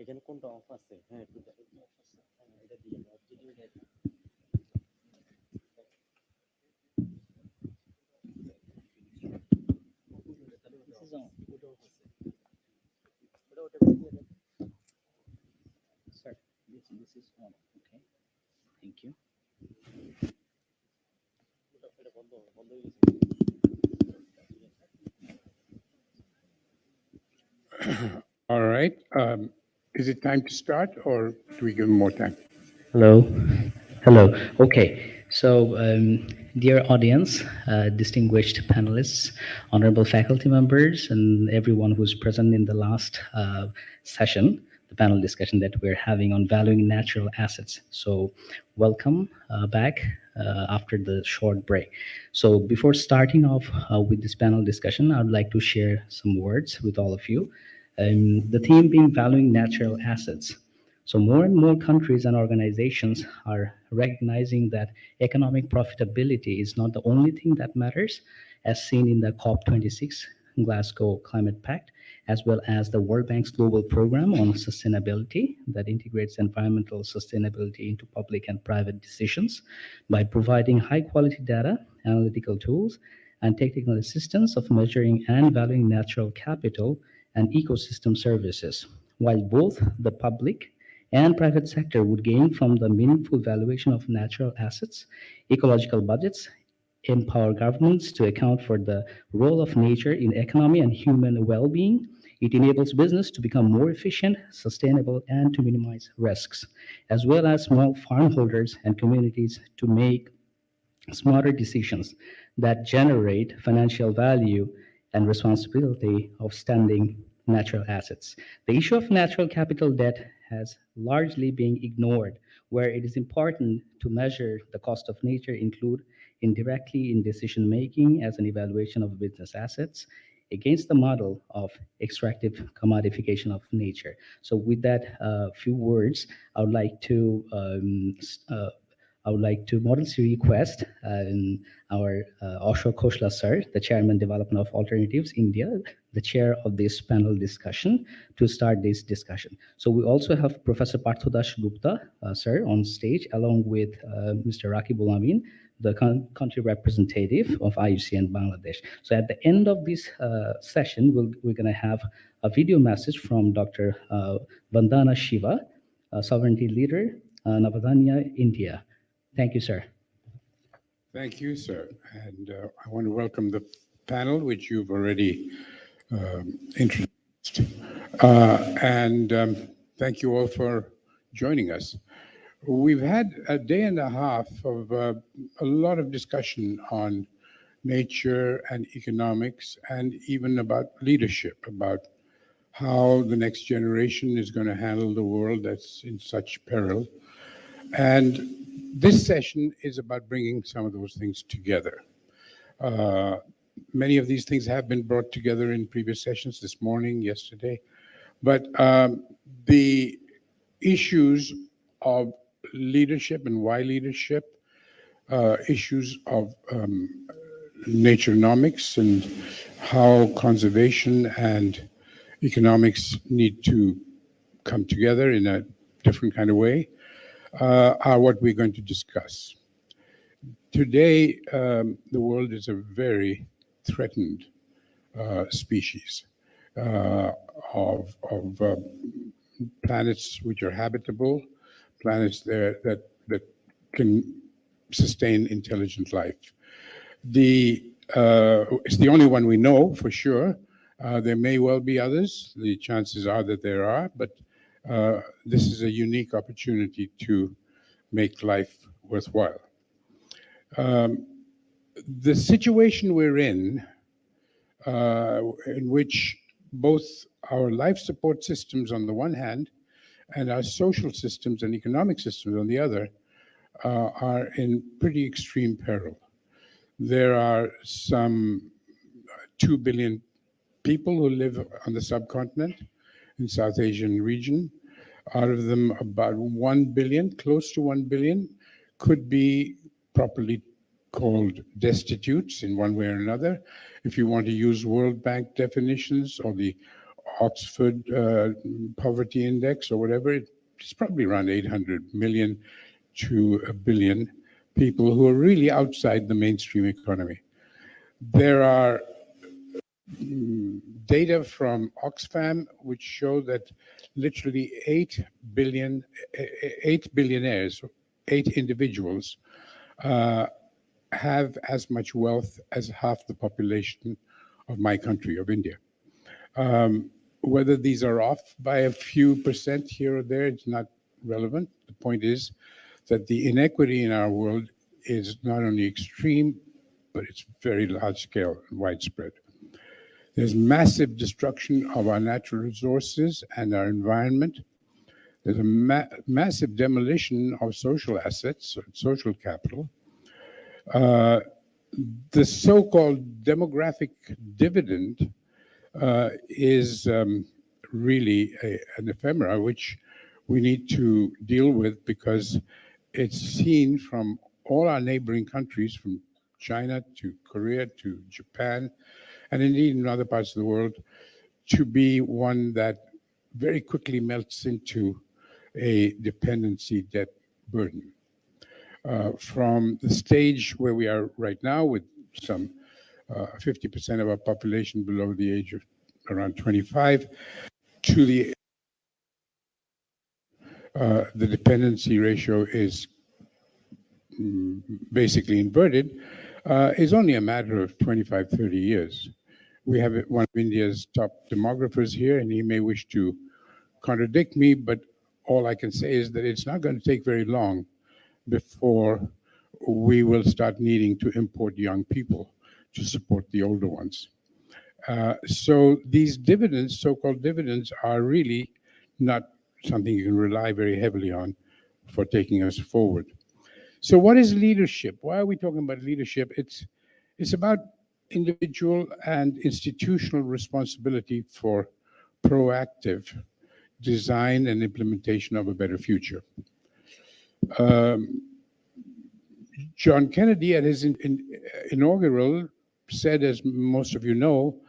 এখানে কোনটা অফ আছে? হ্যাঁ, এটা দিয়ে Sir, this is on. Okay. Thank you. All right. Is it time to start, or do we give them more time? Hello. Hello. Okay. So, dear audience, distinguished panelists, honorable faculty members, and everyone who's present in the last session, the panel discussion that we're having on valuing natural assets. So, welcome back after the short break. So, before starting off with this panel discussion, I would like to share some words with all of you. The theme being valuing natural assets. So more and more countries and organizations are recognizing that economic profitability is not the only thing that matters, as seen in the COP26 Glasgow Climate Pact, as well as the World Bank's global program on sustainability that integrates environmental sustainability into public and private decisions by providing high quality data, analytical tools, and technical assistance of measuring and valuing natural capital and ecosystem services, while both the public and private sector would gain from the meaningful valuation of natural assets. Ecological budgets empower governments to account for the role of nature in economy and human well-being. It enables business to become more efficient, sustainable, and to minimize risks, as well as small farm holders and communities to make smarter decisions that generate financial value and responsibility of standing natural assets. The issue of natural capital debt has largely been ignored, where it is important to measure the cost of nature include indirectly in decision making as an evaluation of business assets against the model of extractive commodification of nature. So with that few words, I would like to modestly request our Ashok Khosla sir, the Chairman Development of Alternatives India, the chair of this panel discussion, to start this discussion. So we also have Professor Partha Dasgupta sir on stage, along with Mr. Raquibul Amin, the country representative of IUCN Bangladesh. So at the end of this session, we're going to have a video message from Dr. Vandana Shiva, sovereignty leader, Navdanya, India. Thank you, sir. Thank you, sir. And I want to welcome the panel, which you've already introduced. Thank you all for joining us. We've had a day and a half of a lot of discussion on nature and economics, and even about leadership, about how the next generation is going to handle the world that's in such peril. And this session is about bringing some of those things together. Many of these things have been brought together in previous sessions this morning, yesterday, but the issues of leadership and why leadership, issues of naturenomics and how conservation and economics need to come together in a different kind of way, are what we're going to discuss. Today, the world is a very threatened species of planets which are habitable, planets that can sustain intelligent life. It's the only one we know for sure. There may well be others. The chances are that there are, but this is a unique opportunity to make life worthwhile. The situation we're in which both our life support systems on the one hand and our social systems and economic systems on the other are in pretty extreme peril. There are some 2 billion people who live on the subcontinent in South Asian region. Out of them, about 1 billion, close to 1 billion, could be properly called destitutes in one way or another. If you want to use World Bank definitions or the Oxford Poverty Index or whatever, it's probably around 800 million to a billion people who are really outside the mainstream economy. There are data from Oxfam which show that literally 8 billionaires, 8 individuals, have as much wealth as half the population of my country, of India. Whether these are off by a few percent here or there, it's not relevant. The point is that the inequity in our world is not only extreme, but it's very large scale and widespread. There's massive destruction of our natural resources and our environment. There's a massive demolition of social assets, social capital. The so-called demographic dividend is really an ephemera which we need to deal with, because it's seen from all our neighboring countries, from China to Korea to Japan, and indeed in other parts of the world, to be one that very quickly melts into a dependency debt burden. From the stage where we are right now, with some 50% of our population below the age of around 25, to the dependency ratio is basically inverted, is only a matter of 25, 30 years. We have one of India's top demographers here, and he may wish to contradict me, but all I can say is that it's not going to take very long before we will start needing to import young people to support the older ones. So these dividends, so-called dividends, are really not something you can rely very heavily on for taking us forward. So what is leadership? Why are we talking about leadership? It's about individual and institutional responsibility for proactive design and implementation of a better future. John Kennedy, at his inaugural, said, as most of you know,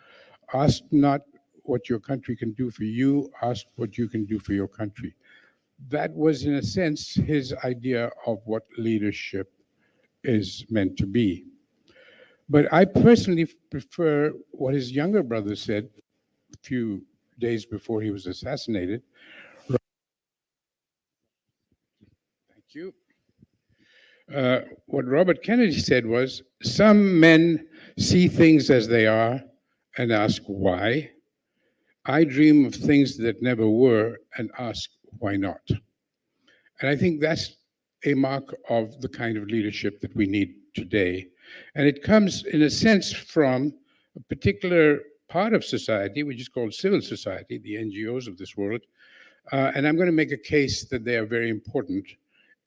ask not what your country can do for you, ask what you can do for your country. That was, in a sense, his idea of what leadership is meant to be. But I personally prefer what his younger brother said a few days before he was assassinated. Thank you. What Robert Kennedy said was, some men see things as they are and ask why. I dream of things that never were and ask why not. And I think that's a mark of the kind of leadership that we need today. And it comes, in a sense, from a particular part of society, which is called civil society, the NGOs of this world. And I'm going to make a case that they are very important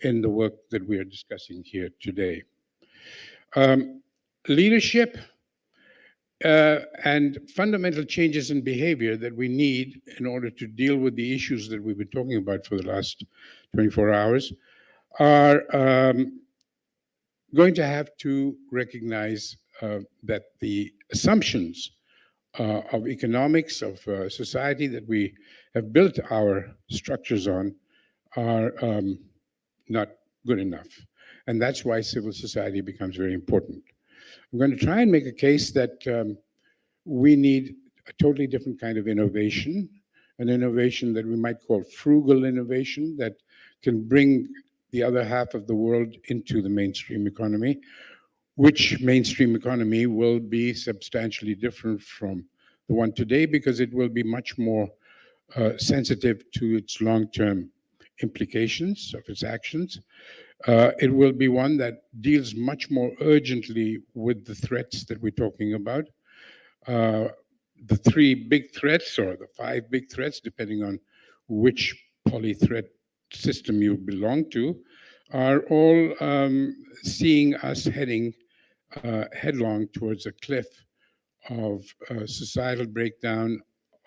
in the work that we are discussing here today. Leadership and fundamental changes in behavior that we need in order to deal with the issues that we've been talking about for the last 24 hours are going to have to recognize that the assumptions of economics, of society that we have built our structures on are not good enough. And that's why civil society becomes very important. I'm going to try and make a case that we need a totally different kind of innovation, an innovation that we might call frugal innovation, that can bring the other half of the world into the mainstream economy, which mainstream economy will be substantially different from the one today, because it will be much more sensitive to its long-term implications of its actions. It will be one that deals much more urgently with the threats that we're talking about. The three big threats, or the five big threats, depending on which polythreat system you belong to, are all seeing us heading headlong towards a cliff of societal breakdown,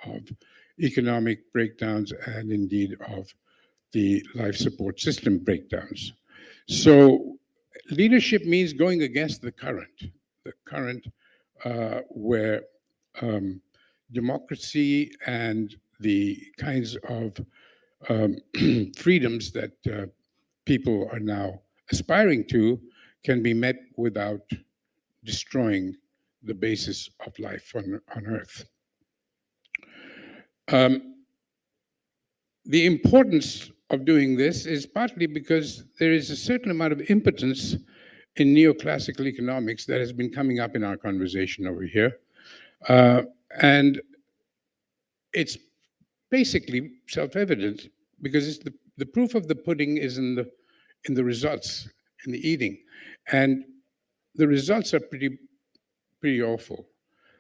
of economic breakdowns, and indeed of the life support system breakdowns. So leadership means going against the current where democracy and the kinds of freedoms that people are now aspiring to can be met without destroying the basis of life on Earth. The importance of doing this is partly because there is a certain amount of impotence in neoclassical economics that has been coming up in our conversation over here. And it's basically self-evident because it's the proof of the pudding is in the results, in the eating. And the results are pretty awful.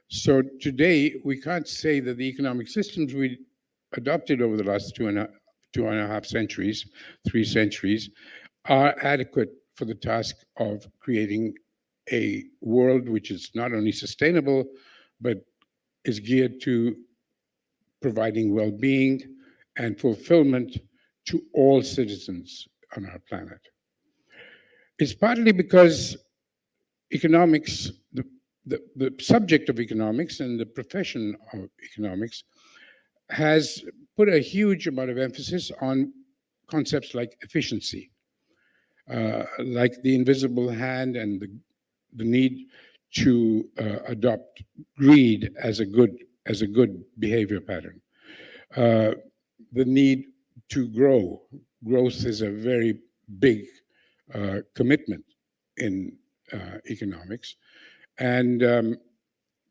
So today, we can't say that the economic systems we adopted over the last two and a half centuries, 3 centuries, are adequate for the task of creating a world which is not only sustainable, but is geared to providing well-being and fulfillment to all citizens on our planet. It's partly because economics, the subject of economics and the profession of economics has put a huge amount of emphasis on concepts like efficiency, like the invisible hand and the need to adopt greed as a good behavior pattern. The need to grow. Growth is a very big commitment in economics. And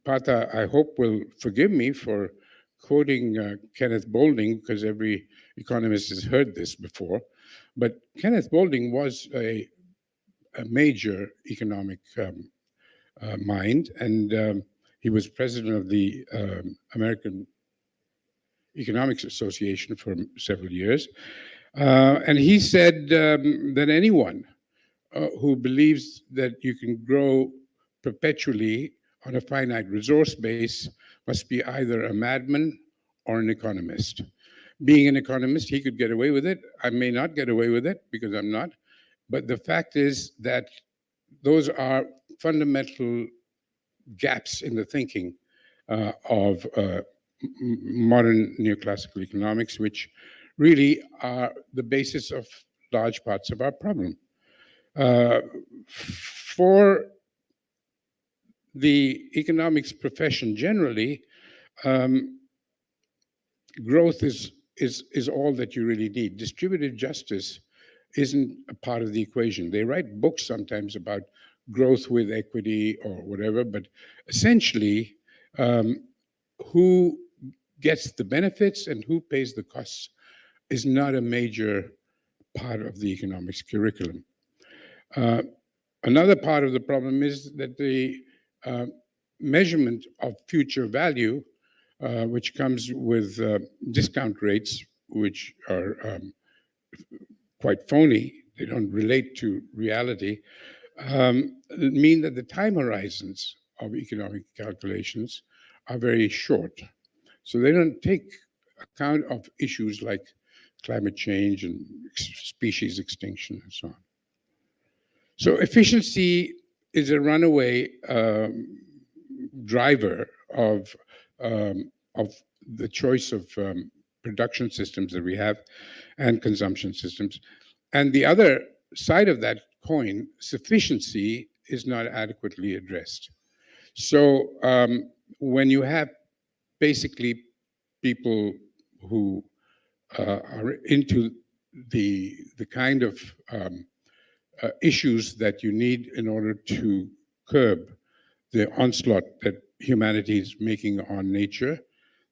Partha, I hope, will forgive me for quoting Kenneth Boulding, because every economist has heard this before. But Kenneth Boulding was a major economic mind, and he was president of the American Economics Association for several years. And he said that anyone who believes that you can grow perpetually on a finite resource base must be either a madman or an economist. Being an economist, he could get away with it. I may not get away with it because I'm not. But the fact is that those are fundamental gaps in the thinking of modern neoclassical economics, which really are the basis of large parts of our problem. For the economics profession generally, growth is all that you really need. Distributive justice isn't a part of the equation. They write books sometimes about growth with equity or whatever, but essentially, who gets the benefits and who pays the costs is not a major part of the economics curriculum. Another part of the problem is that the measurement of future value, which comes with discount rates, which are quite phony, they don't relate to reality, mean that the time horizons of economic calculations are very short. So they don't take account of issues like climate change and species extinction and so on. So efficiency is a runaway driver of the choice of production systems that we have and consumption systems. And the other side of that coin, sufficiency, is not adequately addressed. So when you have basically people who are into the kind of issues that you need in order to curb the onslaught that humanity is making on nature,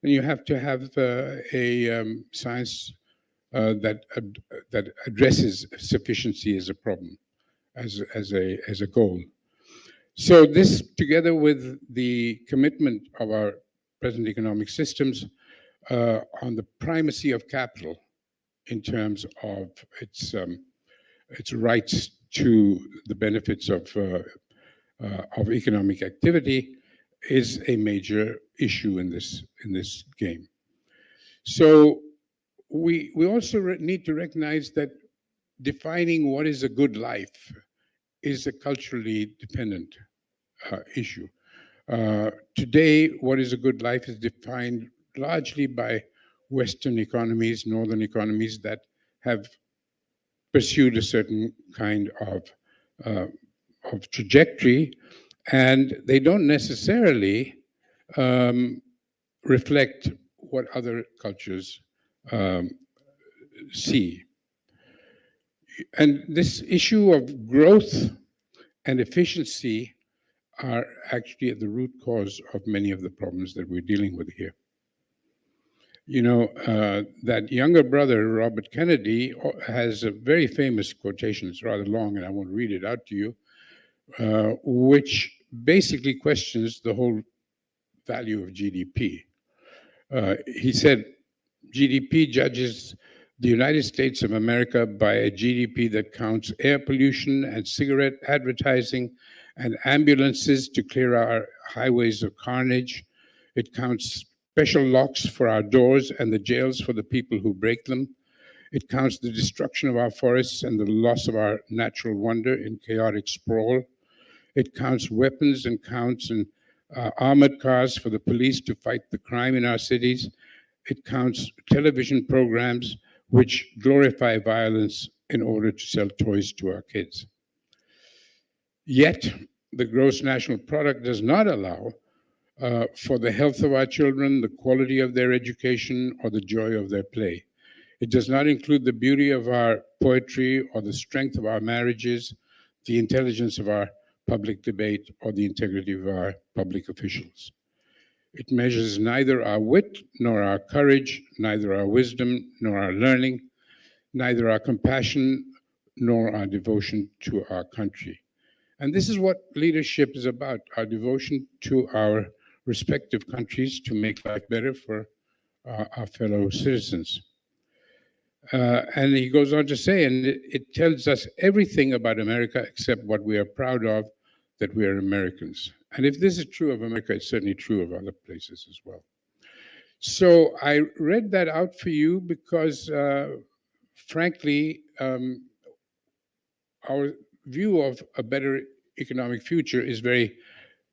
then you have to have a science that addresses sufficiency as a problem, as a goal. So this, together with the commitment of our present economic systems on the primacy of capital in terms of its rights to the benefits of economic activity, is a major issue in this game. So we also need to recognize that defining what is a good life is a culturally dependent issue. Today, what is a good life is defined largely by Western economies, Northern economies that have pursued a certain kind of trajectory, and they don't necessarily reflect what other cultures see. And this issue of growth and efficiency are actually at the root cause of many of the problems that we're dealing with here. You know, that younger brother, Robert Kennedy, has a very famous quotation. It's rather long, and I won't read it out to you, which basically questions the whole value of GDP. He said, GDP judges the United States of America by a GDP that counts air pollution and cigarette advertising and ambulances to clear our highways of carnage. It counts special locks for our doors and the jails for the people who break them. It counts the destruction of our forests and the loss of our natural wonder in chaotic sprawl. It counts weapons and counts and armored cars for the police to fight the crime in our cities. It counts television programs which glorify violence in order to sell toys to our kids. Yet, the gross national product does not allow for the health of our children, the quality of their education, or the joy of their play. It does not include the beauty of our poetry or the strength of our marriages, the intelligence of our public debate, or the integrity of our public officials. It measures neither our wit nor our courage, neither our wisdom nor our learning, neither our compassion nor our devotion to our country. And this is what leadership is about, our devotion to our respective countries to make life better for our fellow citizens. And he goes on to say, and it tells us everything about America except what we are proud of, that we are Americans. And if this is true of America, it's certainly true of other places as well. So I read that out for you because, frankly, our view of a better economic future is very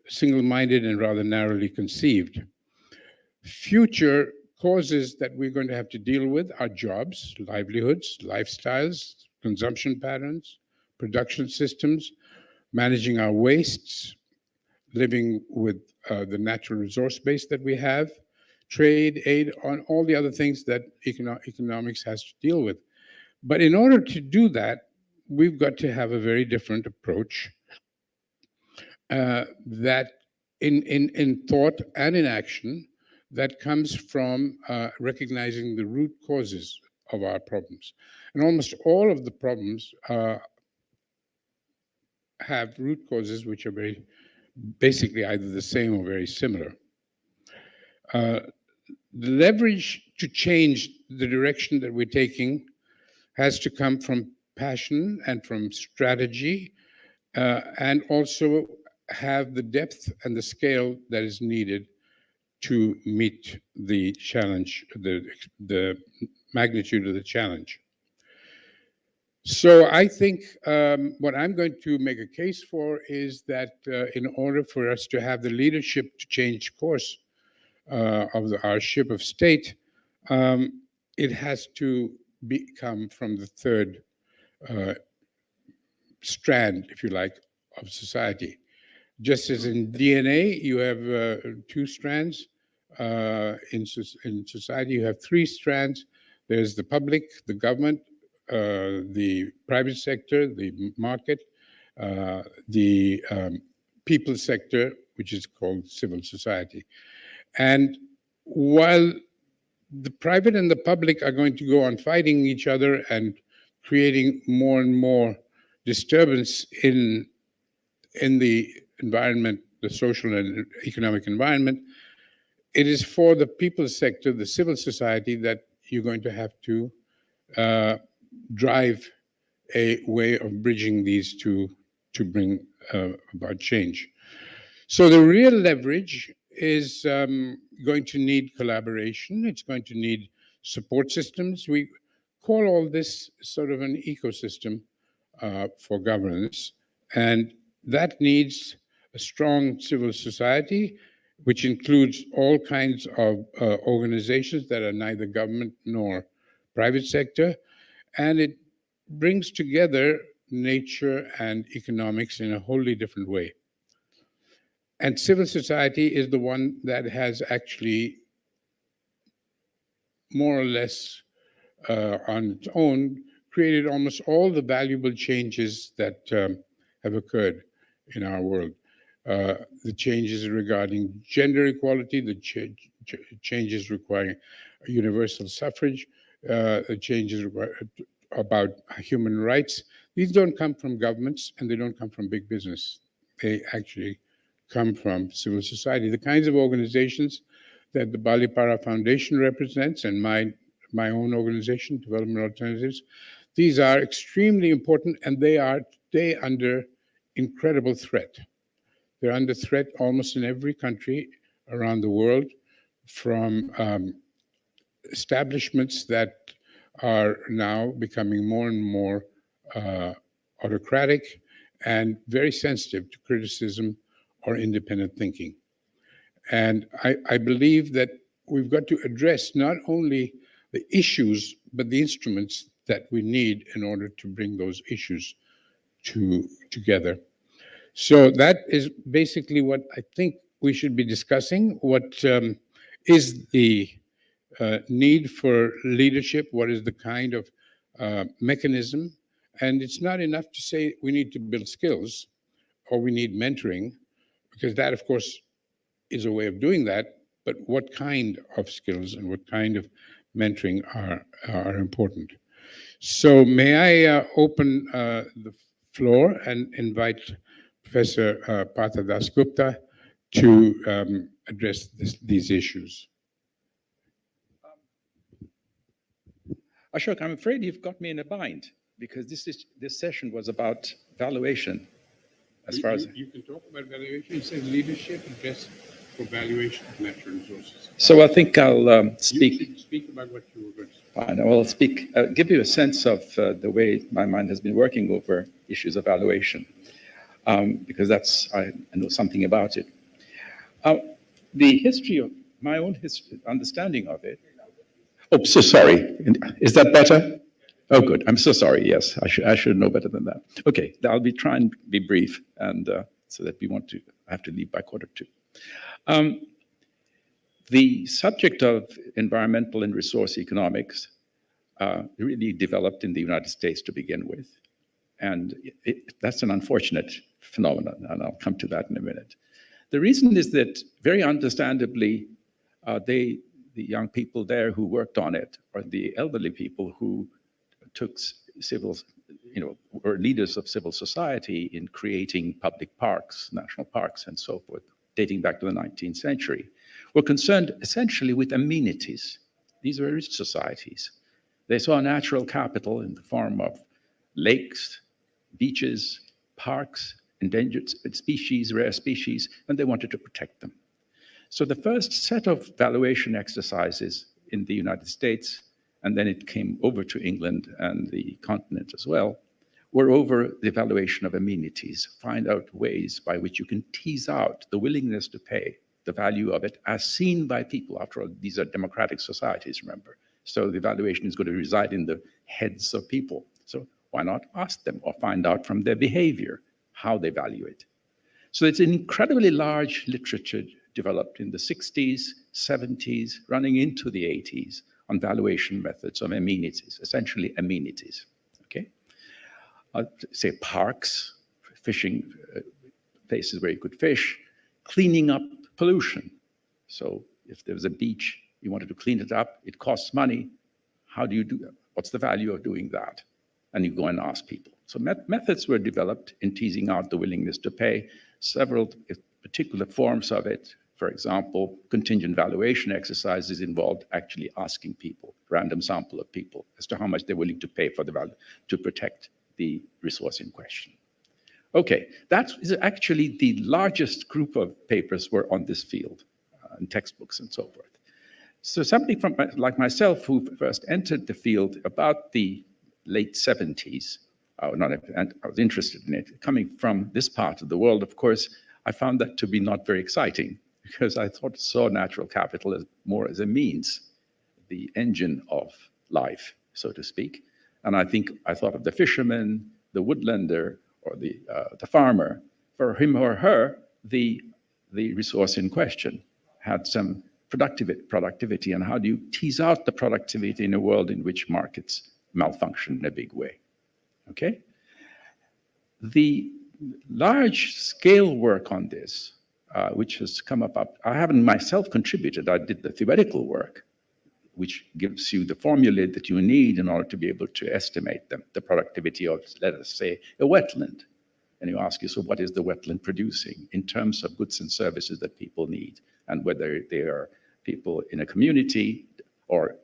single-minded and rather narrowly conceived. Future causes that we're going to have to deal with are jobs, livelihoods, lifestyles, consumption patterns, production systems, managing our wastes, living with the natural resource base that we have, trade, aid, on all the other things that economics has to deal with. But in order to do that, we've got to have a very different approach that in thought and in action that comes from recognizing the root causes of our problems. And almost all of the problems have root causes which are very basically either the same or very similar. The leverage to change the direction that we're taking has to come from passion and from strategy, and also have the depth and the scale that is needed to meet the challenge, the magnitude of the challenge. So I think what I'm going to make a case for is that in order for us to have the leadership to change course of our ship of state, it has to come from the third strand, if you like, of society. Just as in DNA, you have two strands, in society you have three strands. There's the public, the government, the private sector, the market, the people sector, which is called civil society. And while the private and the public are going to go on fighting each other and creating more and more disturbance in the environment, the social and economic environment, it is for the people's sector, the civil society, that you're going to have to drive a way of bridging these two to bring about change. So the real leverage is going to need collaboration. It's going to need support systems. We call all this sort of an ecosystem for governance, and that needs a strong civil society, which includes all kinds of organizations that are neither government nor private sector, and it brings together nature and economics in a wholly different way. And civil society is the one that has actually more or less on its own created almost all the valuable changes that have occurred in our world. The changes regarding gender equality, the changes requiring universal suffrage, the changes about human rights. These don't come from governments and they don't come from big business. They actually come from civil society. The kinds of organizations that the Balipara Foundation represents and my own organization, Development Alternatives, these are extremely important, and they are today under incredible threat. They're under threat almost in every country around the world from establishments that are now becoming more and more autocratic and very sensitive to criticism or independent thinking. And I believe that we've got to address not only the issues, but the instruments that we need in order to bring those issues together. So that is basically what I think we should be discussing. What is the need for leadership? What is the kind of mechanism? And it's not enough to say we need to build skills or we need mentoring, because that, of course, is a way of doing that. But what kind of skills and what kind of mentoring are important? So may I open the floor and invite Professor Partha Dasgupta to address these issues. Ashok, I'm afraid you've got me in a bind, because this session was about valuation. As far as you can talk about valuation. It says leadership addressed for valuation of natural resources. So I think I'll speak. You should speak about what you were going to say. Fine. Well, I'll speak. Give you a sense of the way my mind has been working over issues of valuation, because I know something about it. The history of my own understanding of it. Oh, so sorry. Is that better? Oh, good. I'm so sorry. Yes, I should know better than that. Okay, I'll be trying to be brief, and so that I have to leave by 1:45. The subject of environmental and resource economics really developed in the United States to begin with, and that's an unfortunate phenomenon, and I'll come to that in a minute. The reason is that, very understandably, the young people there who worked on it, or the elderly people who took were leaders of civil society in creating public parks, national parks, and so forth, dating back to the 19th century, were concerned essentially with amenities. These were rich societies. They saw natural capital in the form of lakes, beaches, parks, endangered species, rare species, and they wanted to protect them. So the first set of valuation exercises in the United States, and then it came over to England and the continent as well, were over the evaluation of amenities, find out ways by which you can tease out the willingness to pay, the value of it, as seen by people. After all, these are democratic societies, remember. So the valuation is going to reside in the heads of people. So why not ask them or find out from their behavior how they value it? So it's an incredibly large literature developed in the 60s, 70s, running into the 80s on valuation methods of amenities, essentially amenities, okay? Say parks, fishing places where you could fish, cleaning up pollution. So If there was a beach, you wanted to clean it up, it costs money. How do you do that? What's the value of doing that? And you go and ask people. So methods were developed in teasing out the willingness to pay. Several particular forms of it, for example, contingent valuation exercises involved actually asking people, random sample of people, as to how much they're willing to pay for the value to protect the resource in question. Okay, that is actually the largest group of papers were on this field, and textbooks and so forth. So somebody from like myself who first entered the field about the late 70s, and I was interested in it, coming from this part of the world, of course, I found that to be not very exciting because I saw natural capital as more as a means, the engine of life, so to speak. And I thought of the fisherman, the woodlander, or the farmer. For him or her, the resource in question had some productivity, and how do you tease out the productivity in a world in which markets malfunction in a big way? Okay? The large-scale work on this, which has come up, I haven't myself contributed. I did the theoretical work, which gives you the formulae that you need in order to be able to estimate the productivity of, let us say, a wetland. And you ask yourself, what is the wetland producing in terms of goods and services that people need, and whether they are people in a community or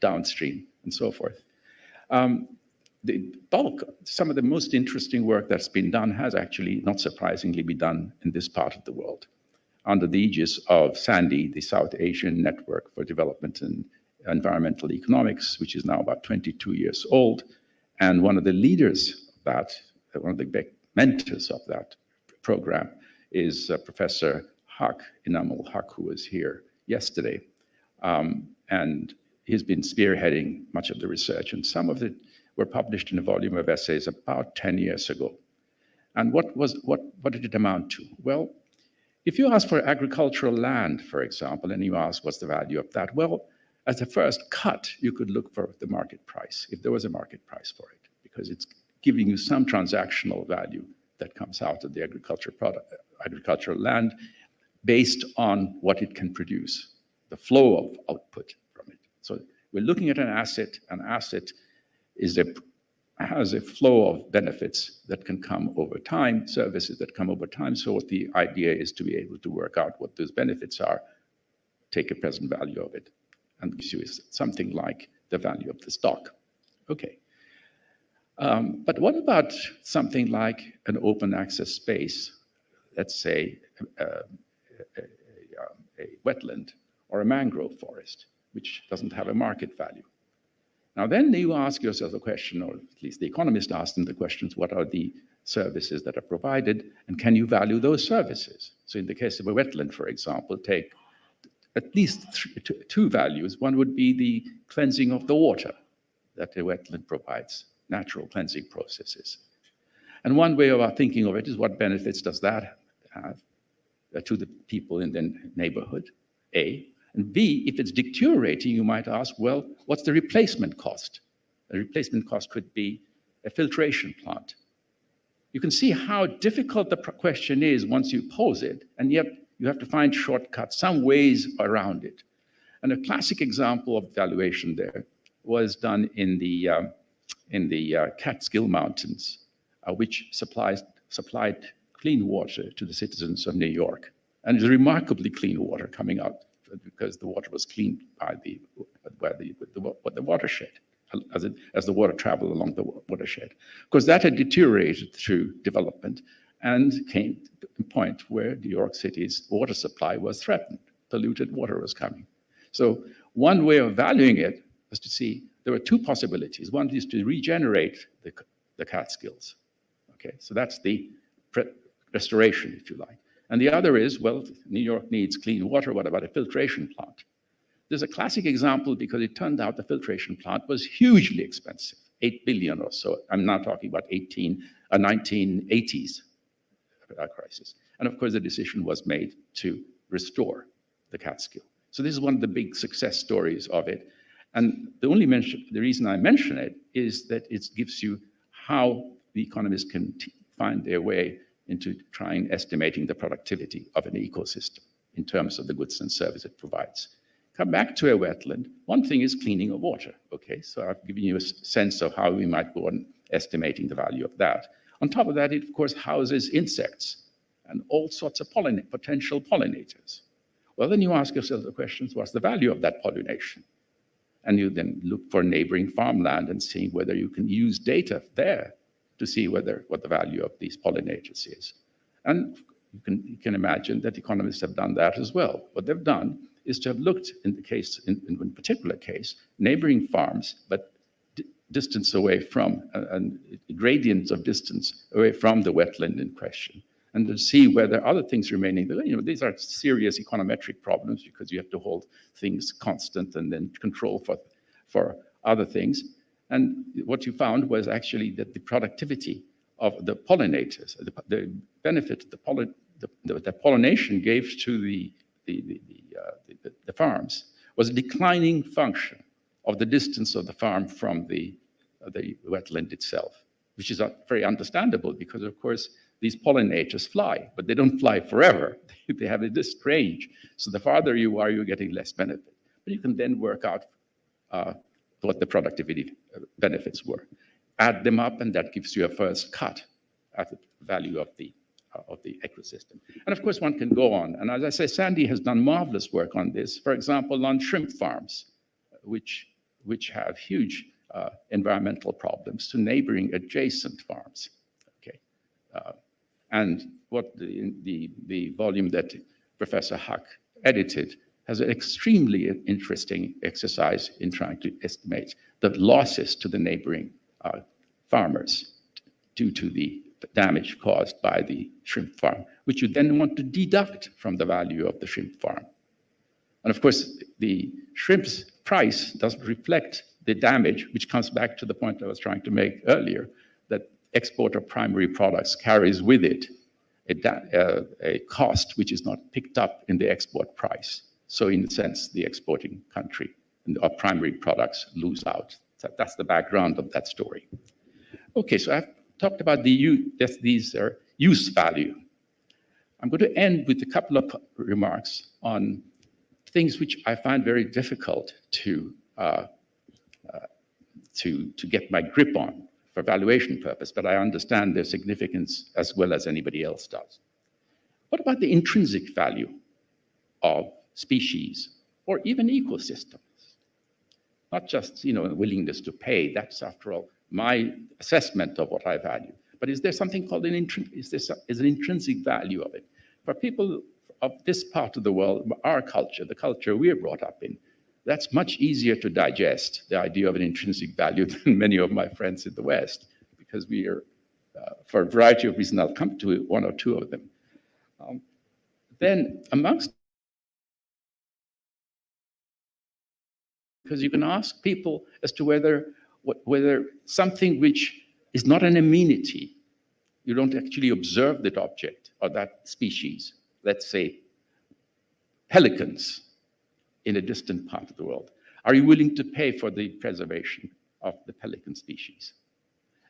downstream and so forth. The bulk, some of the most interesting work that's been done has actually, not surprisingly, been done in this part of the world, under the aegis of SANDI, the South Asian Network for Development and Environmental Economics, which is now about 22 years old. And one of the leaders of that, one of the big mentors of that program is Professor Huck, Inamul Huck, who was here yesterday. And he's been spearheading much of the research, and some of it were published in a volume of essays about 10 years ago. And what did it amount to? Well, if you ask for agricultural land, for example, and you ask what's the value of that, well, as a first cut, you could look for the market price, if there was a market price for it, because it's giving you some transactional value that comes out of the agricultural land based on what it can produce, the flow of output from it. So we're looking at an asset. An asset has a flow of benefits that can come over time, services that come over time. So what the idea is to be able to work out what those benefits are, take a present value of it, and gives you something like the value of the stock. Okay. But what about something like an open access space, let's say a wetland or a mangrove forest, which doesn't have a market value? Now then you ask yourself the question, or at least the economist asked them the questions, what are the services that are provided, and can you value those services? So in the case of a wetland, for example, take at least two values. One would be the cleansing of the water that a wetland provides, natural cleansing processes. And one way of thinking of it is, what benefits does that have to the people in the neighborhood, A? And B, if it's deteriorating, you might ask, well, what's the replacement cost? The replacement cost could be a filtration plant. You can see how difficult the question is once you pose it, and yet you have to find shortcuts, some ways around it. And a classic example of valuation there was done in the Catskill Mountains, which supplied clean water to the citizens of New York. And it's remarkably clean water coming out, because the water was cleaned by the watershed, as the water traveled along the watershed. Of course, that had deteriorated through development and came to the point where New York City's water supply was threatened. Polluted water was coming. So one way of valuing it was to see there were two possibilities. One is to regenerate the Catskills. Okay, so that's the restoration, if you like. And the other is, well, New York needs clean water. What about a filtration plant? There's a classic example, because it turned out the filtration plant was hugely expensive, 8 billion or so. I'm now talking about 1980s crisis. And of course, the decision was made to restore the Catskill. So this is one of the big success stories of it. And the reason I mention it is that it gives you how the economists can find their way into trying estimating the productivity of an ecosystem. in terms of the goods and services it provides. Come back to a wetland. One thing is cleaning of water. Okay, so I've given you a sense of how we might go on estimating the value of that. On top of that, it of course houses insects and all sorts of potential pollinators. Well, then you ask yourself the question, what's the value of that pollination? And you then look for neighboring farmland and see whether you can use data there to see what the value of these pollinators is. And you can imagine that economists have done that as well. What they've done is to have looked in one particular case, neighboring farms, but distance away from, and gradients of distance away from the wetland in question, and to see whether other things remaining. These are serious econometric problems because you have to hold things constant and then control for other things. And what you found was actually that the productivity of the pollinators, the benefit that pollination gave to the farms was a declining function of the distance of the farm from the wetland itself, which is very understandable because, of course, these pollinators fly, but they don't fly forever. They have this range. So the farther you are, you're getting less benefit. But you can then work out what the productivity benefits were. Add them up, and that gives you a first cut at the value of the ecosystem. And of course, one can go on. And as I say, Sandy has done marvelous work on this. For example, on shrimp farms, which have huge environmental problems to neighboring adjacent farms. Okay, and what the volume that Professor Huck edited has an extremely interesting exercise in trying to estimate the losses to the neighboring farmers due to the damage caused by the shrimp farm, which you then want to deduct from the value of the shrimp farm. And of course, the shrimp's price doesn't reflect the damage, which comes back to the point I was trying to make earlier, that export of primary products carries with it a cost which is not picked up in the export price. So in a sense, the exporting country and our primary products lose out. So that's the background of that story. Okay, so I've talked about these are use value. I'm going to end with a couple of remarks on things which I find very difficult to get my grip on for valuation purpose, but I understand their significance as well as anybody else does. What about the intrinsic value of species or even ecosystems? Not just, willingness to pay. That's, after all, my assessment of what I value. But is there something called an intrinsic value of it? For people of this part of the world, our culture, the culture we're brought up in, that's much easier to digest, the idea of an intrinsic value, than many of my friends in the West, because we are, for a variety of reasons, I'll come to one or two of them. Then amongst, because you can ask people as to whether something which is not an amenity, you don't actually observe that object or that species, let's say pelicans in a distant part of the world, are you willing to pay for the preservation of the pelican species?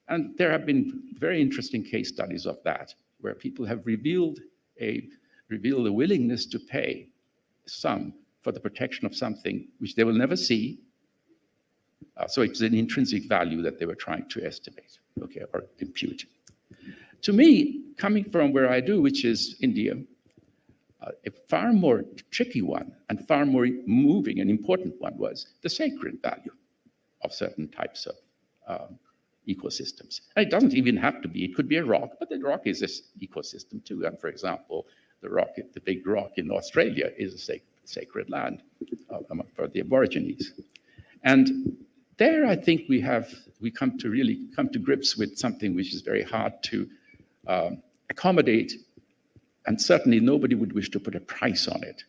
And there have been very interesting case studies of that, where people have revealed a willingness to pay some for the protection of something which they will never see. So it's an intrinsic value that they were trying to estimate, okay, or impute. To me, coming from where I do, which is India, a far more tricky one and far more moving and important one was the sacred value of certain types of ecosystems. And it doesn't even have to be, it could be a rock, but the rock is this ecosystem too. And for example, the big rock in Australia is a sacred land for the Aborigines. And there I think we come to grips with something which is very hard to accommodate. And certainly nobody would wish to put a price on it.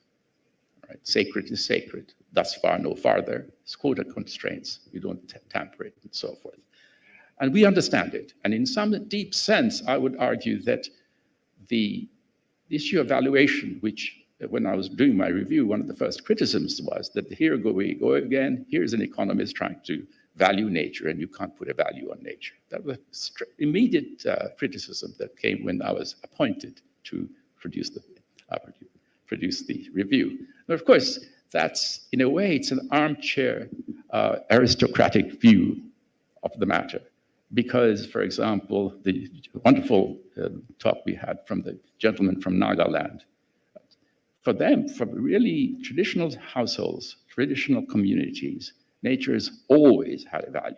Right? Sacred is sacred. Thus far, no farther. It's quota constraints. You don't tamper it and so forth. And we understand it. And in some deep sense, I would argue that the issue of valuation, which when I was doing my review, one of the first criticisms was that here we go again. Here's an economist trying to value nature, and you can't put a value on nature. That was immediate criticism that came when I was appointed to produce the review. produced the review. Now, of course, that's, in a way, it's an armchair aristocratic view of the matter. Because, for example, the wonderful talk we had from the gentleman from Nagaland, for them, for really traditional households, traditional communities, nature has always had a value.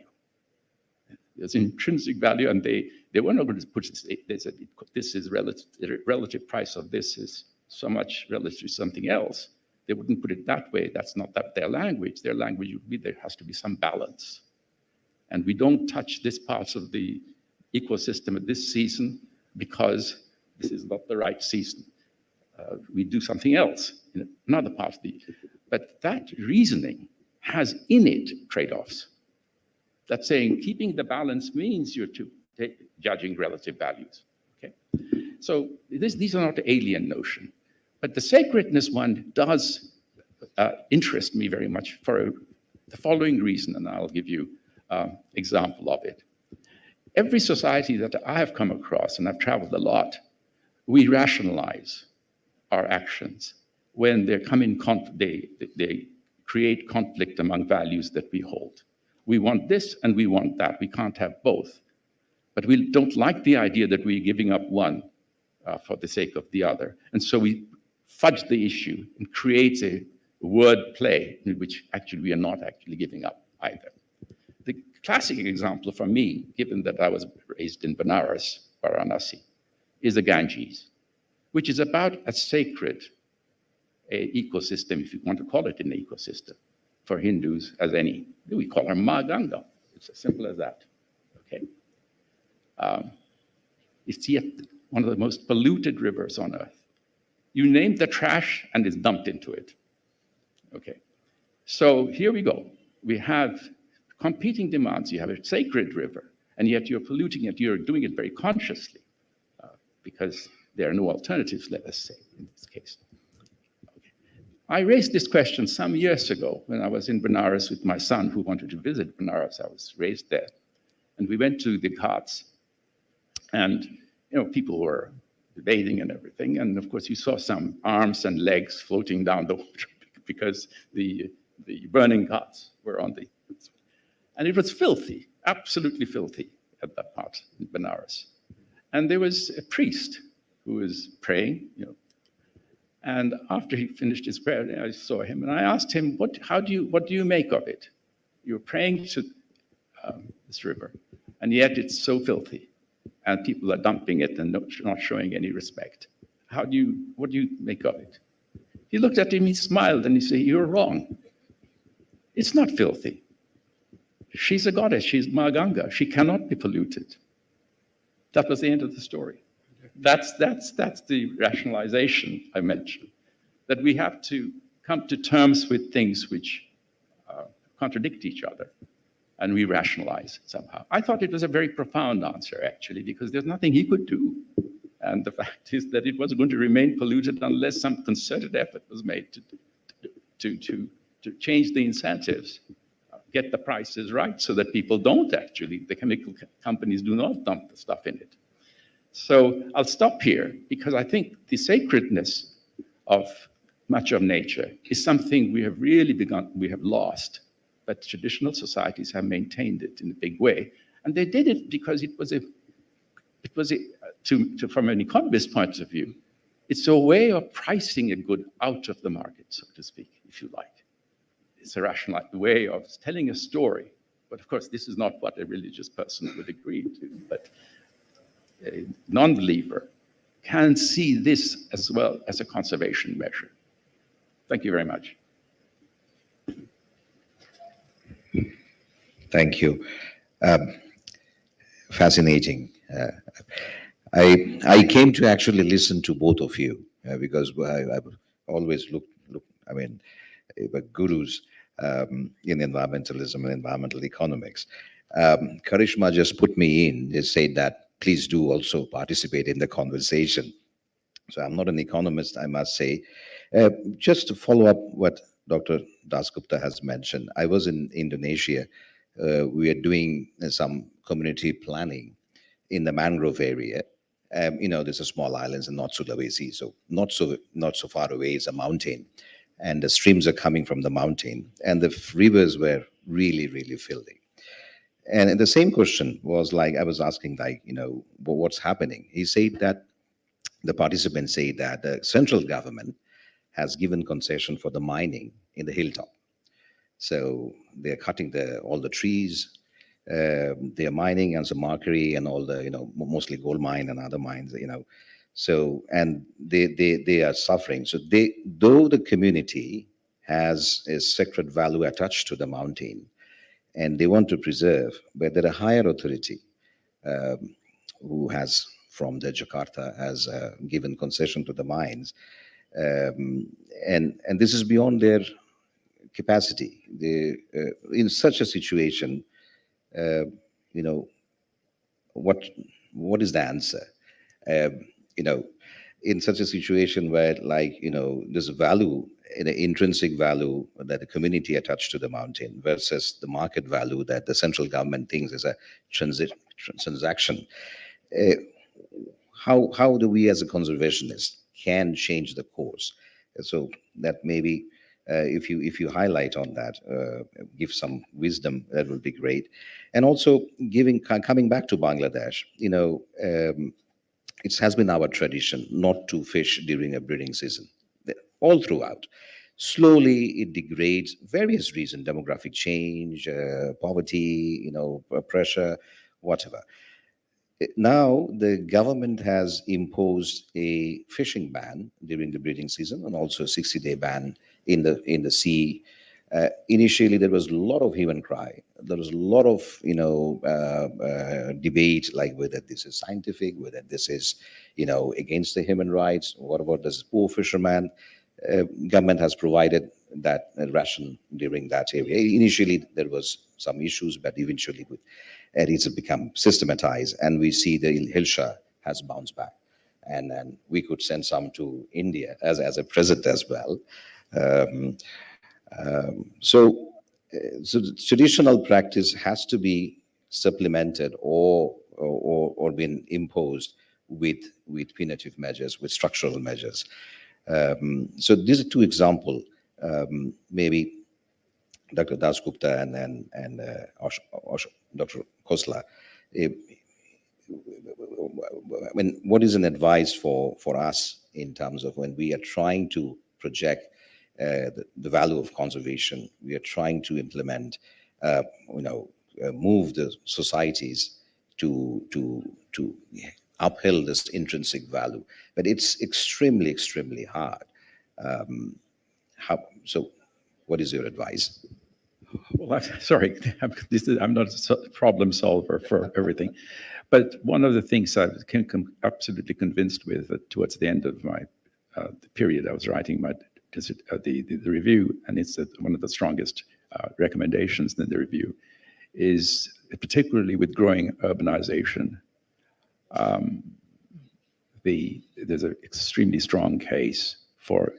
There's intrinsic value, and they were not going to put this, they said, this is relative, the relative price of this is so much relative to something else. They wouldn't put it that way. That's not that their language. Their language would be there has to be some balance. And we don't touch this part of the ecosystem at this season because this is not the right season. We do something else in another part of the, but that reasoning has in it trade-offs. That's saying keeping the balance means you're judging relative values. Okay, so these are not alien notion, but the sacredness one does interest me very much for the following reason, and I'll give you example of it. Every society that I have come across, and I've traveled a lot, we rationalize our actions when they come in they create conflict among values that we hold. We want this and we want that. We can't have both. But we don't like the idea that we're giving up one for the sake of the other. And so we fudge the issue and create a word play in which actually we are not actually giving up either. The classic example for me, given that I was raised in Benares, Varanasi, is the Ganges, which is about as sacred an ecosystem, if you want to call it an ecosystem, for Hindus as any. We call her Ma Ganga. It's as simple as that. Okay. It's yet one of the most polluted rivers on earth. You name the trash and it's dumped into it. Okay. So here we go. We have competing demands. You have a sacred river, and yet you're polluting it. You're doing it very consciously because there are no alternatives, let us say, in this case. Okay. I raised this question some years ago when I was in Benares with my son who wanted to visit Benares. I was raised there. And we went to the ghats. And, people were bathing and everything. And of course, you saw some arms and legs floating down the water because the burning ghats were on the... And it was filthy, absolutely filthy at that part in Benares. And there was a priest who was praying, and after he finished his prayer, I saw him and I asked him, what do you make of it? You're praying to this river, and yet it's so filthy, and people are dumping it and not showing any respect. What do you make of it? He looked at him, he smiled, and he said, you're wrong. It's not filthy. She's a goddess, she's Ma Ganga. She cannot be polluted. That was the end of the story. That's the rationalization I mentioned, that we have to come to terms with things which contradict each other, and we rationalize somehow. I thought it was a very profound answer, actually, because there's nothing he could do. And the fact is that it was going to remain polluted unless some concerted effort was made to change the incentives, get the prices right so that people don't actually, the chemical companies do not dump the stuff in it. So I'll stop here because I think the sacredness of much of nature is something we have lost, but traditional societies have maintained it in a big way. And they did it because from an economist point of view, it's a way of pricing a good out of the market, so to speak, if you like. It's a rational way of telling a story. But of course, this is not what a religious person would agree to. But a non-believer can see this as well as a conservation measure. Thank you very much. Thank you. Fascinating. I came to actually listen to both of you because I always look. I mean, gurus in environmentalism and environmental economics. Karishma just put me in. They said that please do also participate in the conversation. So I'm not an economist, I must say. Just to follow up what Dr. Dasgupta has mentioned, I was in Indonesia. We are doing some community planning in the mangrove area. There's a small islands in North Sulawesi, so not so far away is a mountain, and the streams are coming from the mountain, and the rivers were really, really filthy. And the same question was like I was asking, like, what's happening? He said that the participants say that the central government has given concession for the mining in the hilltop. So they're cutting all the trees. They're mining and some mercury and all the, mostly gold mine and other mines. So, and they are suffering. So though the community has a sacred value attached to the mountain and they want to preserve, but there are higher authority who has from the Jakarta has given concession to the mines, and this is beyond their capacity. In such a situation, uh, you know, what what is the answer? Um, you know, in such a situation where, like, there's a value, an intrinsic value that the community attached to the mountain versus the market value that the central government thinks is a transaction. Uh, how do we as a conservationist can change the course? So that maybe if you highlight on that, give some wisdom, that would be great. And also coming back to Bangladesh, it has been our tradition not to fish during a breeding season, all throughout. Slowly it degrades, various reasons: demographic change, poverty, pressure, whatever. Now the government has imposed a fishing ban during the breeding season and also a 60-day ban in the sea. Initially, there was a lot of hue and cry. There was a lot of debate, like whether this is scientific, whether this is against the human rights. What about this poor fisherman? Government has provided that ration during that area. Initially, there was some issues, but eventually, it's become systematized, and we see the Hilsha has bounced back, and we could send some to India as a present as well. Um, so the traditional practice has to be supplemented or been imposed with punitive measures, with structural measures. So these are two examples. Maybe Dr. Dasgupta and Dr. Khosla. eh, what is an advice for us in terms of when we are trying to project the value of conservation, we are trying to implement, move the societies to uphill this intrinsic value, but it's extremely, extremely hard. So, what is your advice? Well, sorry, I'm not a problem solver for everything. But one of the things I became absolutely convinced with towards the end of the period I was writing the review, and it's one of the strongest recommendations in the review, is particularly with growing urbanization, there's an extremely strong case for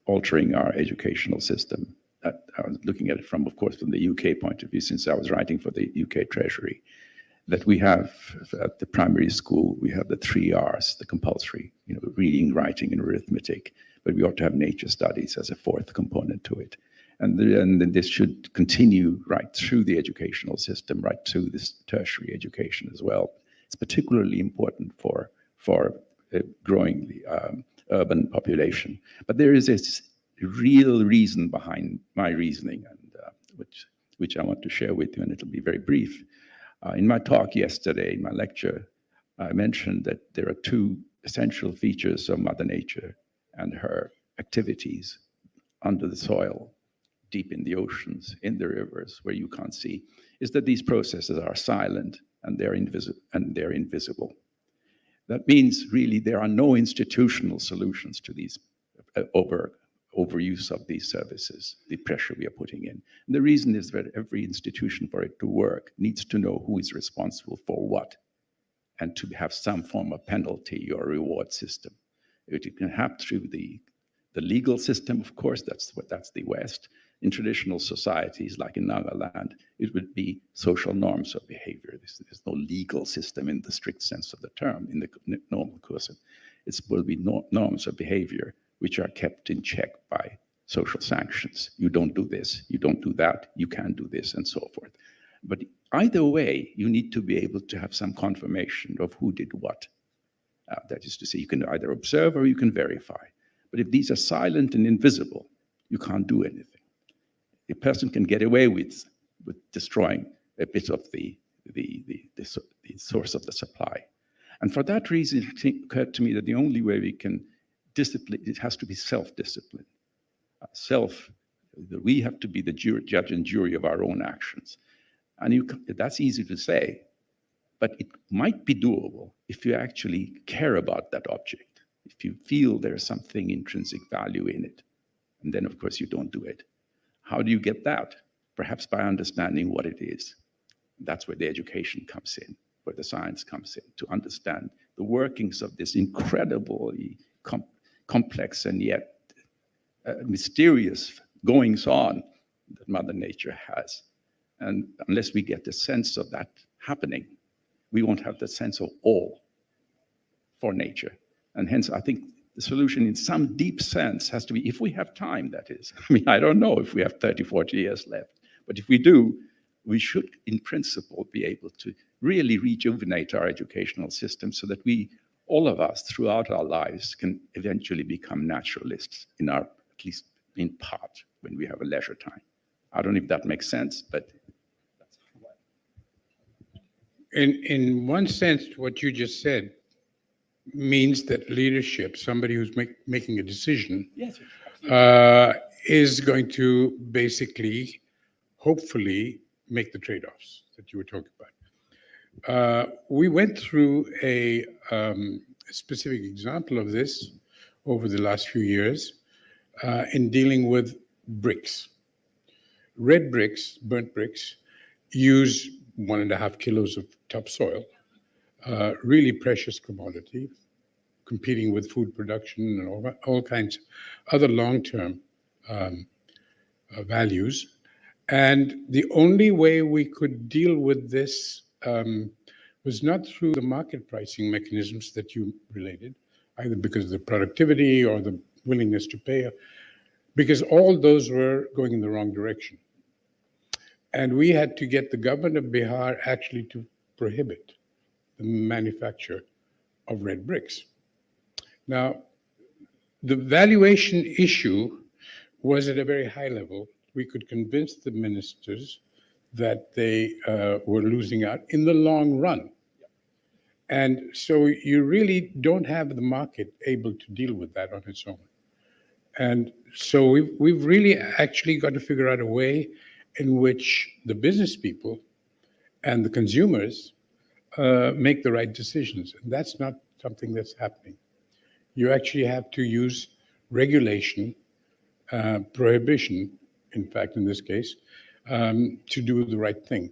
altering our educational system. I was looking at it from, of course, from the UK point of view, since I was writing for the UK Treasury, that we have at the primary school, we have the 3 R's, the compulsory, reading, writing, and arithmetic, but we ought to have nature studies as a 4th component to it. And then this should continue right through the educational system, right through this tertiary education as well. It's particularly important for growing the urban population. But there is this real reason behind my reasoning, and which I want to share with you, and it'll be very brief. In my talk yesterday, in my lecture, I mentioned that there are 2 essential features of Mother Nature and her activities under the soil, deep in the oceans, in the rivers, where you can't see, is that these processes are silent and they're invisible. That means really there are no institutional solutions to these overuse of these services, the pressure we are putting in. And the reason is that every institution, for it to work, needs to know who is responsible for what, and to have some form of penalty or reward system. It can happen through the legal system, of course, that's the West. In traditional societies, like in Nagaland, it would be social norms of behavior. There's no legal system in the strict sense of the term in the normal course. It will be norms of behavior which are kept in check by social sanctions. You don't do this, you don't do that, you can't do this, and so forth. But either way, you need to be able to have some confirmation of who did what. That is to say, you can either observe or you can verify. But if these are silent and invisible, you can't do anything. A person can get away with destroying a bit of the source of the supply. And for that reason, it occurred to me that the only way we can discipline, it has to be self-discipline. We have to be the judge and jury of our own actions. And that's easy to say, but it might be doable if you actually care about that object, if you feel there's something intrinsic value in it. And then, of course, you don't do it. How do you get that? Perhaps by understanding what it is. That's where the education comes in, where the science comes in, to understand the workings of this incredibly complex and yet mysterious goings on that Mother Nature has. And unless we get the sense of that happening, we won't have the sense of awe for nature. And hence, I think the solution in some deep sense has to be, if we have time, that is. I mean, I don't know if we have 30, 40 years left, but if we do, we should, in principle, be able to really rejuvenate our educational system so that we, all of us, throughout our lives, can eventually become naturalists at least in part, when we have a leisure time. I don't know if that makes sense, but that's what. In one sense, what you just said means that leadership, somebody who's making a decision, Yes, is going to basically, hopefully, make the trade-offs that you were talking about. We went through a specific example of this over the last few years in dealing with bricks. Red bricks, burnt bricks, use 1.5 kilos of topsoil, really precious commodity, competing with food production and all kinds of other long-term values. And the only way we could deal with this was not through the market pricing mechanisms that you related, either because of the productivity or the willingness to pay, because all those were going in the wrong direction. And we had to get the government of Bihar actually to prohibit the manufacture of red bricks. Now, the valuation issue was at a very high level. We could convince the ministers that they were losing out in the long run. And so you really don't have the market able to deal with that on its own. And so we've really actually got to figure out a way in which the business people and the consumers make the right decisions. And that's not something that's happening. You actually have to use regulation, prohibition, in fact, in this case, to do the right thing.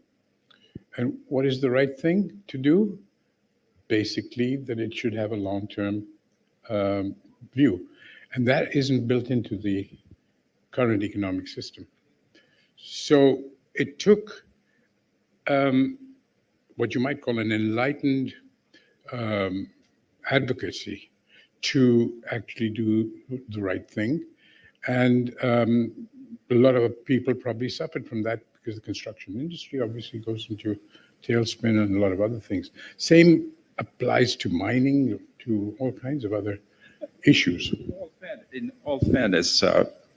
And what is the right thing to do? Basically, that it should have a long-term view. And that isn't built into the current economic system. So it took what you might call an enlightened advocacy to actually do the right thing. And a lot of people probably suffered from that because the construction industry obviously goes into tailspin and a lot of other things. Same applies to mining, to all kinds of other issues. In all fairness,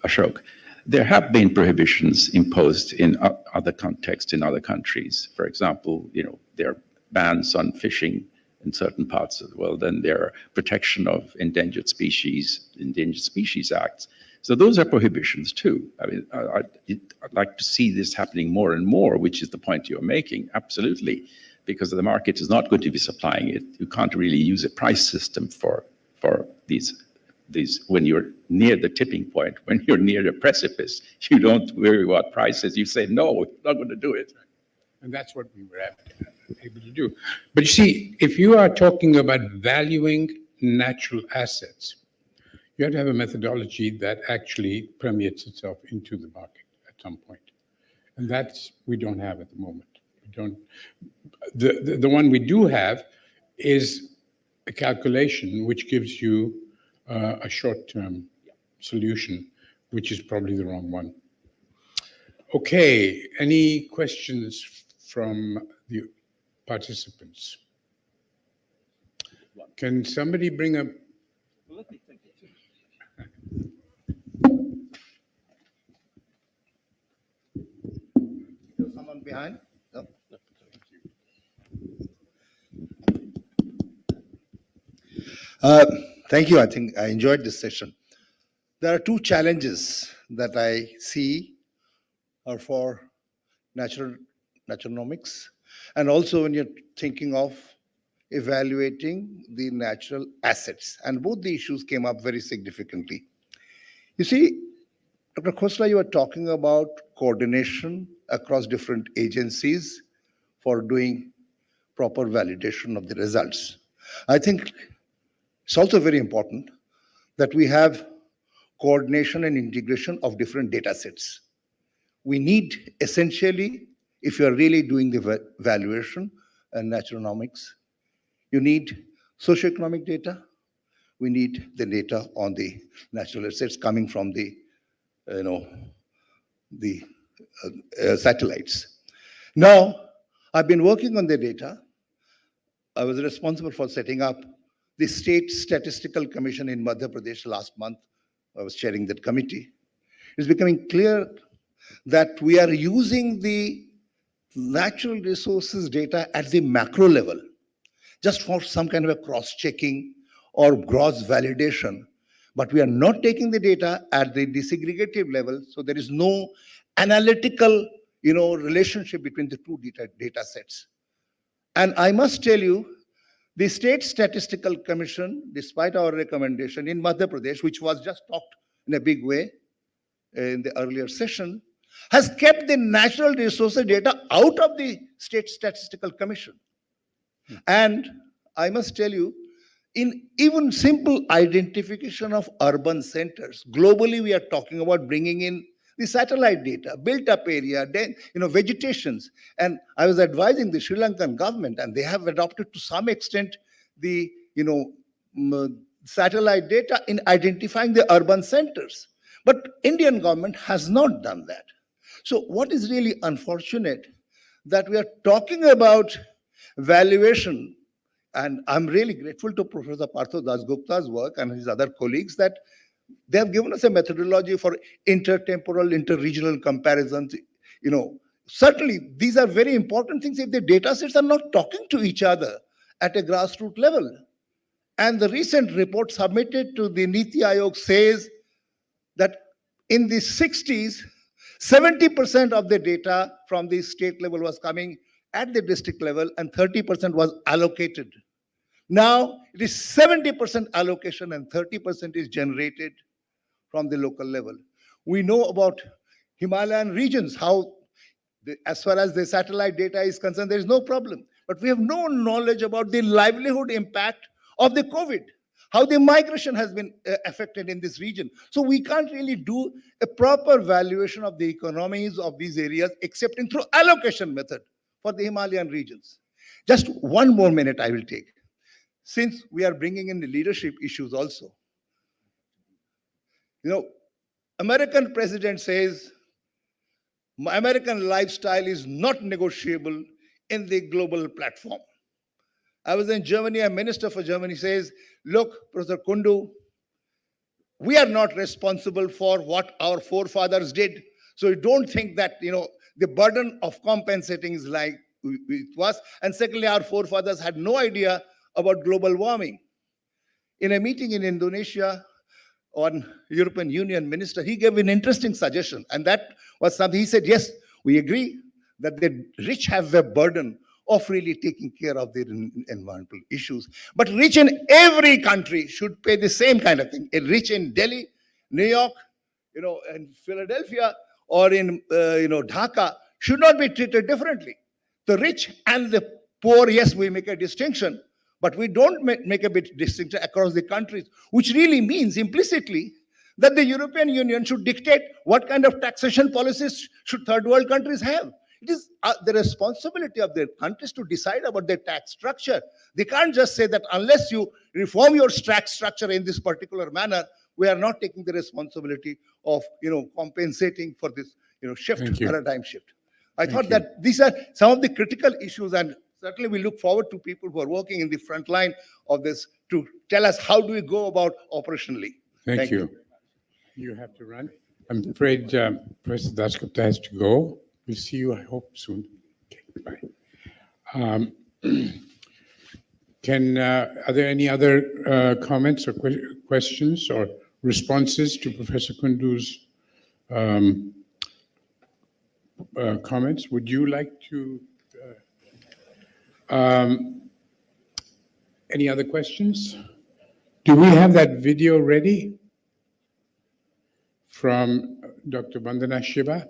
Ashok, there have been prohibitions imposed in other contexts in other countries. For example, there are bans on fishing in certain parts of the world, and there are protection of endangered species acts. So those are prohibitions too. I mean, I'd like to see this happening more and more, which is the point you're making, absolutely, because the market is not going to be supplying it. You can't really use a price system for these when you're near the tipping point, when you're near the precipice. You don't worry about prices. You say, no, we're not going to do it. And that's what we were able to do. But you see, if you are talking about valuing natural assets, you have to have a methodology that actually permeates itself into the market some point. And that's, we don't have at the moment. We don't, the one we do have is a calculation which gives you a short-term solution, which is probably the wrong one. Okay, any questions from the participants? Can somebody bring up? Someone behind? No? Thank you. I think I enjoyed this session. There are two challenges that I see are for naturonomics, and also when you're thinking of evaluating the natural assets. And both the issues came up very significantly. You see, Dr. Khosla, you were talking about coordination across different agencies for doing proper validation of the results. I think it's also very important that we have coordination and integration of different data sets. We need essentially, if you're really doing the valuation and naturonomics, you need socioeconomic data. We need the data on the natural assets coming from the, satellites. Now, I've been working on the data. I was responsible for setting up the State Statistical Commission in Madhya Pradesh last month. I was chairing that committee. It's becoming clear that we are using the natural resources data at the macro level, just for some kind of a cross-checking or gross validation. But we are not taking the data at the disaggregative level, so there is no analytical, relationship between the two data sets. And I must tell you, the State Statistical Commission, despite our recommendation in Madhya Pradesh, which was just talked in a big way in the earlier session, has kept the natural resources data out of the State Statistical Commission. And I must tell you, in even simple identification of urban centers, globally we are talking about bringing in the satellite data, built-up area, then vegetations. And I was advising the Sri Lankan government, and they have adopted to some extent the satellite data in identifying the urban centers. But Indian government has not done that. So what is really unfortunate that we are talking about valuation, and I'm really grateful to Professor Partha Dasgupta's work and his other colleagues that they have given us a methodology for intertemporal, interregional comparisons. Certainly these are very important things if the data sets are not talking to each other at a grassroots level. And the recent report submitted to the Niti Aayog says that in the 60s, 70% of the data from the state level was coming at the district level and 30% was allocated. Now it is 70% allocation and 30% is generated from the local level. We know about Himalayan regions, how as far as the satellite data is concerned, there is no problem. But we have no knowledge about the livelihood impact of the COVID, how the migration has been affected in this region. So we can't really do a proper valuation of the economies of these areas except through allocation method for the Himalayan regions. Just one more minute I will take. Since we are bringing in the leadership issues also. American president says, American lifestyle is not negotiable in the global platform. I was in Germany, a minister for Germany says, look, Professor Kundu, we are not responsible for what our forefathers did. So you don't think that, the burden of compensating is like it was. And secondly, our forefathers had no idea about global warming. In a meeting in Indonesia, on European Union minister, he gave an interesting suggestion. And that was something he said, yes, we agree that the rich have a burden of really taking care of their environmental issues. But rich in every country should pay the same kind of thing. A rich in Delhi, New York, and Philadelphia, or in Dhaka should not be treated differently. The rich and the poor, yes, we make a distinction, but we don't make a bit distinction across the countries, which really means implicitly that the European Union should dictate what kind of taxation policies should third world countries have. It is the responsibility of their countries to decide about their tax structure. They can't just say that unless you reform your tax structure in this particular manner, we are not taking the responsibility of compensating for this shift, Thank you. paradigm shift. I Thank thought you. that these are some of the critical issues, and certainly we look forward to people who are working in the front line of this to tell us how do we go about operationally. Thank you. You have to run. I'm afraid Professor Dasgupta has to go. We'll see you, I hope, soon. Okay, bye. Are there any other comments or questions or responses to Professor Kundu's comments? Would you like to? Any other questions? Do we have that video ready from Dr. Vandana Shiva?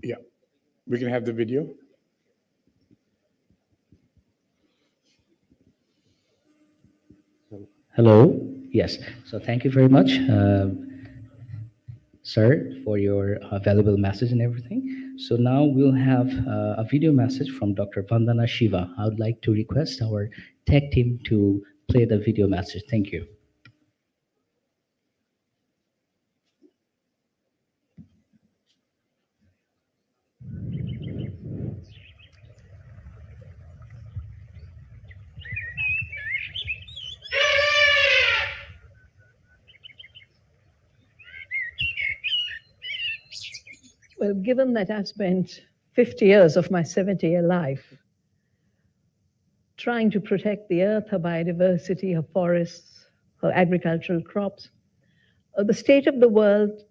Yeah, we can have the video. Hello. Yes. So thank you very much, sir, for your valuable message and everything. So now we'll have a video message from Dr. Vandana Shiva. I would like to request our tech team to play the video message. Thank you. Well, given that I've spent 50 years of my 70-year life trying to protect the earth, her biodiversity, her forests, her agricultural crops, the state of the world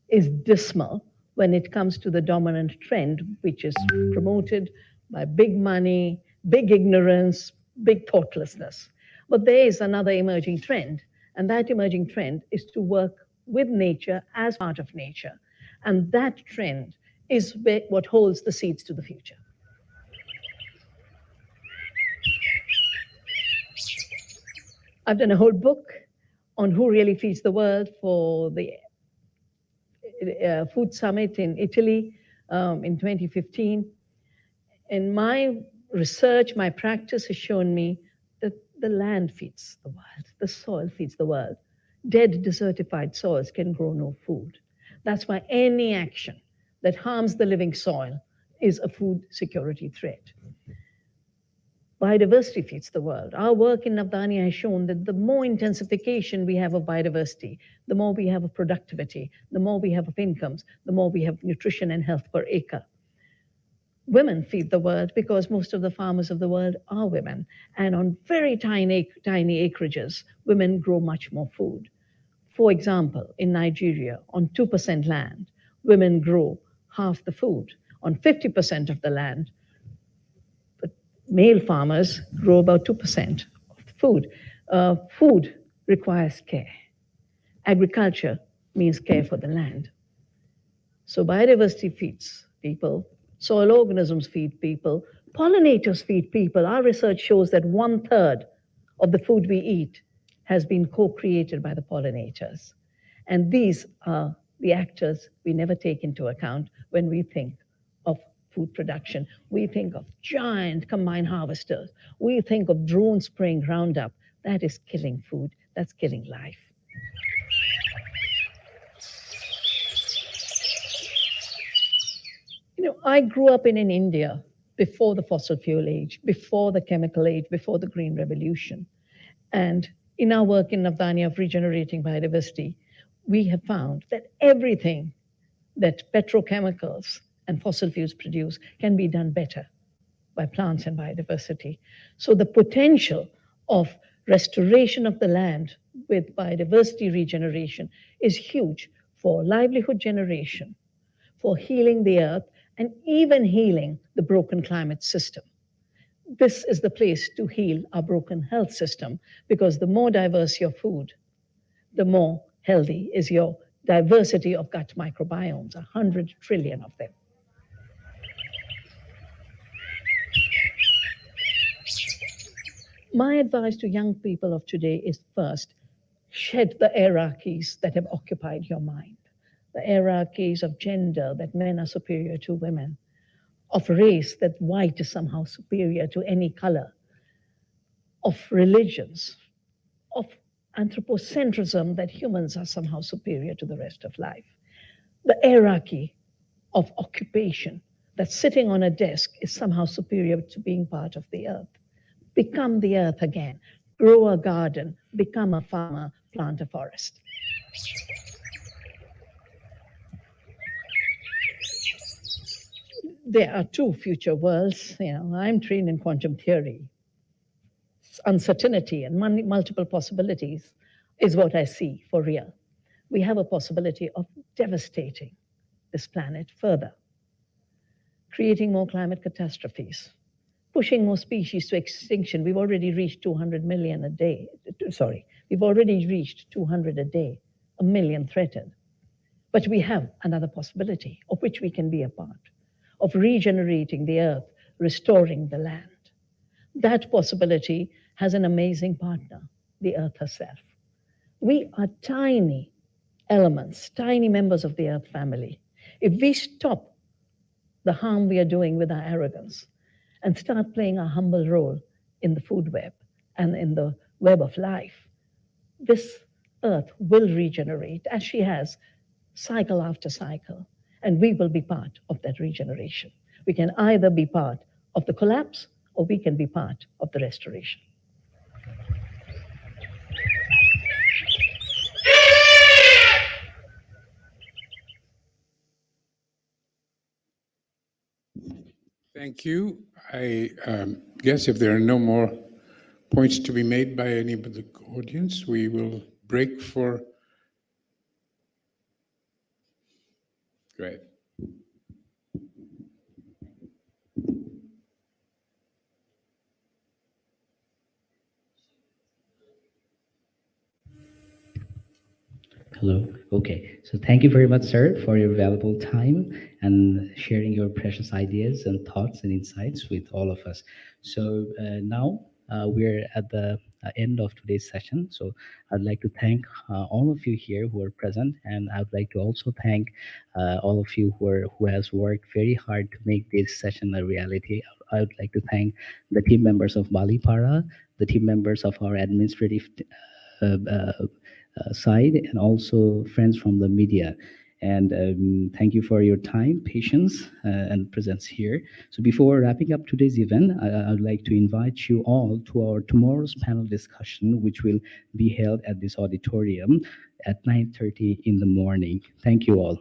is dismal when it comes to the dominant trend, which is promoted by big money, big ignorance, big thoughtlessness. But there is another emerging trend, and that emerging trend is to work with nature as part of nature. And that trend is what holds the seeds to the future. I've done a whole book on who really feeds the world for the Food Summit in Italy in 2015. And my research, my practice has shown me that the land feeds the world, the soil feeds the world. Dead, desertified soils can grow no food. That's why any action that harms the living soil is a food security threat. Biodiversity feeds the world. Our work in Navdanya has shown that the more intensification we have of biodiversity, the more we have of productivity, the more we have of incomes, the more we have nutrition and health per acre. Women feed the world because most of the farmers of the world are women. And on very tiny acreages, women grow much more food. For example, in Nigeria, on 2% land, women grow half the food. On 50% of the land, but male farmers grow about 2% of the food. Food requires care. Agriculture means care for the land. So biodiversity feeds people, soil organisms feed people, pollinators feed people. Our research shows that 1/3 of the food we eat has been co-created by the pollinators. And these are the actors we never take into account when we think of food production. We think of giant combine harvesters. We think of drone spraying Roundup. That is killing food. That's killing life. I grew up in India before the fossil fuel age, before the chemical age, before the Green Revolution. And in our work in Navdanya of regenerating biodiversity, we have found that everything that petrochemicals and fossil fuels produce can be done better by plants and biodiversity. So the potential of restoration of the land with biodiversity regeneration is huge for livelihood generation, for healing the earth, and even healing the broken climate system. This is the place to heal our broken health system, because the more diverse your food, the more healthy is your diversity of gut microbiomes, 100 trillion of them. My advice to young people of today is first, shed the hierarchies that have occupied your mind. The hierarchies of gender, that men are superior to women, of race, that white is somehow superior to any color, of religions, of anthropocentrism, that humans are somehow superior to the rest of life. The hierarchy of occupation, that sitting on a desk is somehow superior to being part of the earth. Become the earth again. Grow a garden, become a farmer, plant a forest. There are two future worlds. I'm trained in quantum theory. Uncertainty and multiple possibilities is what I see for real. We have a possibility of devastating this planet further, creating more climate catastrophes, pushing more species to extinction. We've already reached 200 million a day. We've already reached 200 a day, a million threatened. But we have another possibility of which we can be a part, of regenerating the earth, restoring the land. That possibility has an amazing partner, the earth herself. We are tiny elements, tiny members of the earth family. If we stop the harm we are doing with our arrogance and start playing a humble role in the food web and in the web of life, this earth will regenerate as she has, cycle after cycle, and we will be part of that regeneration. We can either be part of the collapse or we can be part of the restoration. Thank you. I guess if there are no more points to be made by any of the audience, we will break for. Great. Hello. Okay. So thank you very much, sir, for your valuable time and sharing your precious ideas and thoughts and insights with all of us. So now we're at the end of today's session. So I'd like to thank all of you here who are present, and I'd like to also thank all of you who has worked very hard to make this session a reality. I would like to thank the team members of Bali Para, the team members of our administrative side, and also friends from the media. And thank you for your time, patience, and presence here. So before wrapping up today's event, I would like to invite you all to our tomorrow's panel discussion, which will be held at this auditorium at 9:30 in the morning. Thank you all.